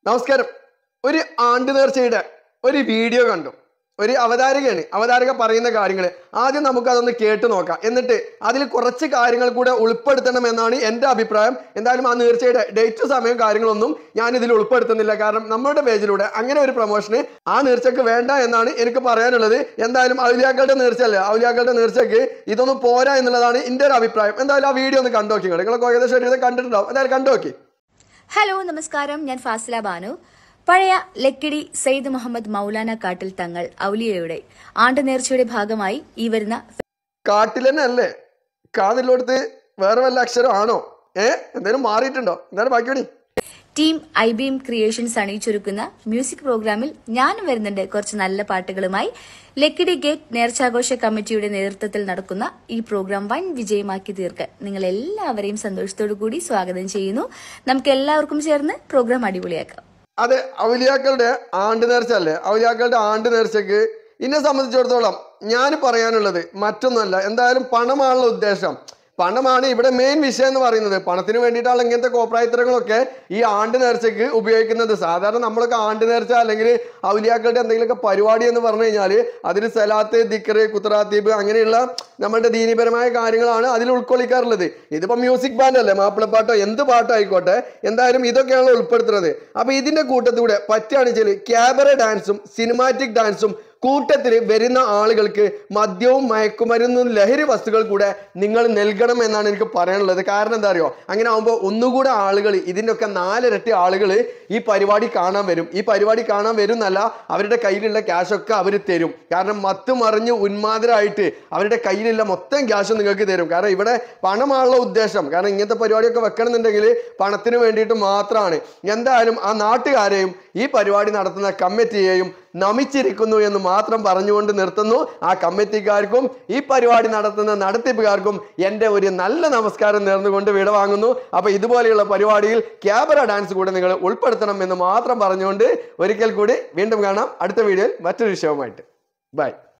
നമസ്കാരം. ഒരു ആണ്ട് നേർച്ചയുടെ ഒരു വീഡിയോ കണ്ടു. ഒരു അവതാരകയാണ്. അവതാരക പറയുന്ന കാര്യങ്ങൾ ആദ്യം നമുക്ക് അതൊന്ന് കേട്ടു നോക്കാം. എന്നിട്ട് അതിൽ കുറച്ച് കാര്യങ്ങൾ കൂടെ ഉൾപ്പെടുത്തണം എന്നാണ് എൻ്റെ അഭിപ്രായം. എന്തായാലും ആ നേർച്ചയുടെ ഡേറ്റ് സമയം കാര്യങ്ങളൊന്നും ഞാൻ ഇതിൽ ഉൾപ്പെടുത്തുന്നില്ല. കാരണം നമ്മുടെ പേജിലൂടെ അങ്ങനെ ഒരു പ്രൊമോഷന് ആ നേർച്ചയ്ക്ക് വേണ്ട എന്നാണ് എനിക്ക് പറയാനുള്ളത്. എന്തായാലും ഔലിയാക്കളുടെ നേർച്ചയല്ലേ, ഔലിയാക്കളുടെ നേർച്ചയ്ക്ക് ഇതൊന്നും പോരാ എന്നുള്ളതാണ് എൻ്റെ ഒരു അഭിപ്രായം. എന്തായാലും ആ വീഡിയോ ഒന്ന് കണ്ടു നോക്കി. നിങ്ങളൊക്കെ ഏകദേശം ഇത് കണ്ടിട്ടുണ്ടാവും. എന്തായാലും കണ്ടു നോക്കി. ഹലോ, നമസ്കാരം. ഞാൻ ഫാസില ബാനു. പഴയ ലക്കിടി സെയ്ദ് മുഹമ്മദ് മൗലാന കാട്ടിൽ തങ്ങൾ ഔലിയയുടെ ആണ്ട് നേർച്ചയുടെ ഭാഗമായി ഈ വരുന്ന കാട്ടിൽ തന്നെ അല്ലേ? കാതിലോടുത്ത് വേറെ വല്ല അക്ഷരം ആണോ? എന്തായാലും മാറിയിട്ടുണ്ടോ? എന്തായാലും ബാക്കി ടീം IBM ക്രിയേഷൻസ് അണിയിച്ചൊരുക്കുന്ന മ്യൂസിക് പ്രോഗ്രാമിൽ ഞാനും വരുന്നുണ്ട് കുറച്ച് നല്ല പാട്ടുകളുമായി. ലക്കിടി ഗേറ്റ് നേർച്ചാഘോഷ കമ്മിറ്റിയുടെ നേതൃത്വത്തിൽ നടക്കുന്ന ഈ പ്രോഗ്രാം വൻ വിജയമാക്കി തീർക്കാൻ നിങ്ങൾ എല്ലാവരെയും സന്തോഷത്തോടു കൂടി സ്വാഗതം ചെയ്യുന്നു. നമുക്ക് എല്ലാവർക്കും ചേർന്ന് പ്രോഗ്രാം അടിപൊളിയാക്കാം. അതെ, ഔലിയാക്കളുടെ ആണ്ട് നേർച്ച അല്ലേ? ഔലിയാക്കളുടെ ആണ്ട് നേർച്ചയ്ക്ക് എന്നെ സംബന്ധിച്ചിടത്തോളം ഞാൻ പറയാനുള്ളത് മറ്റൊന്നുമല്ല. എന്തായാലും പണമാണുള്ള ഉദ്ദേശം. പണമാണ് ഇവിടെ മെയിൻ വിഷയം എന്ന് പറയുന്നത്. പണത്തിന് വേണ്ടിയിട്ടാണ് ഇങ്ങനത്തെ കോപ്രായത്തരങ്ങളൊക്കെ ഈ ആണ്ട് നേർച്ചയ്ക്ക് ഉപയോഗിക്കുന്നത്. സാധാരണ നമ്മളൊക്കെ ആണ്ട് നേർച്ച അല്ലെങ്കിൽ ഔലിയാക്കളുടെ എന്തെങ്കിലുമൊക്കെ പരിപാടി എന്ന് പറഞ്ഞു കഴിഞ്ഞാൽ അതിൽ സലാത്ത്, ദിക്റ്, കുത്റാത്തീബ് അങ്ങനെയുള്ള നമ്മളുടെ ദീനീപരമായ കാര്യങ്ങളാണ് അതിൽ ഉൾക്കൊള്ളിക്കാറുള്ളത്. ഇതിപ്പോൾ മ്യൂസിക് ബാൻഡ് അല്ലേ, മാപ്പിളപ്പാട്ടോ എന്ത് പാട്ടോ ആയിക്കോട്ടെ, എന്തായാലും ഇതൊക്കെയാണ് ഉൾപ്പെടുത്തുന്നത്. അപ്പോൾ ഇതിൻ്റെ കൂട്ടത്തിലൂടെ പറ്റുകയാണെന്ന് വെച്ചാൽ ക്യാബറ ഡാൻസും സിനിമാറ്റിക് ഡാൻസും കൂട്ടത്തിൽ വരുന്ന ആളുകൾക്ക് മദ്യവും മയക്കുമരുന്നും ലഹരി വസ്തുക്കൾ കൂടെ നിങ്ങൾ നൽകണം എന്നാണ് എനിക്ക് പറയാനുള്ളത്. കാരണം എന്താ അറിയോ, അങ്ങനെ ആകുമ്പോൾ ഒന്നുകൂടെ ആളുകൾ ഇതിൻ്റെ ഒക്കെ 4 ഇരട്ടി ആളുകൾ ഈ പരിപാടി കാണാൻ വരും. ഈ പരിപാടി കാണാൻ വരും എന്നല്ല, അവരുടെ കയ്യിലുള്ള ക്യാഷൊക്കെ അവർ തരും. കാരണം മത്ത് മറിഞ്ഞ് ഉന്മാദരായിട്ട് അവരുടെ കയ്യിലുള്ള മൊത്തം ക്യാഷ് നിങ്ങൾക്ക് തരും. കാരണം ഇവിടെ പണമാണുള്ള ഉദ്ദേശം. കാരണം ഇങ്ങനത്തെ പരിപാടിയൊക്കെ വെക്കണമെന്നുണ്ടെങ്കിൽ പണത്തിന് വേണ്ടിയിട്ട് മാത്രമാണ്. എന്തായാലും ആ നാട്ടുകാരെയും ഈ പരിപാടി നടത്തുന്ന കമ്മിറ്റിയെയും നമിച്ചിരിക്കുന്നു എന്ന് മാത്രം പറഞ്ഞുകൊണ്ട് നിർത്തുന്നു. ആ കമ്മിറ്റിക്കാർക്കും ഈ പരിപാടി നടത്തുന്ന നടത്തിപ്പുകാർക്കും എൻ്റെ ഒരു നല്ല നമസ്കാരം നേർന്നുകൊണ്ട് വിടവാങ്ങുന്നു. അപ്പൊ ഇതുപോലെയുള്ള പരിപാടിയിൽ ക്യാബറ ഡാൻസ് കൂടെ നിങ്ങൾ ഉൾപ്പെടുത്തണം എന്ന് മാത്രം പറഞ്ഞുകൊണ്ട് ഒരിക്കൽ കൂടി വീണ്ടും കാണാം അടുത്ത വീഡിയോയിൽ മറ്റൊരു വിഷയവുമായിട്ട്. ബൈ.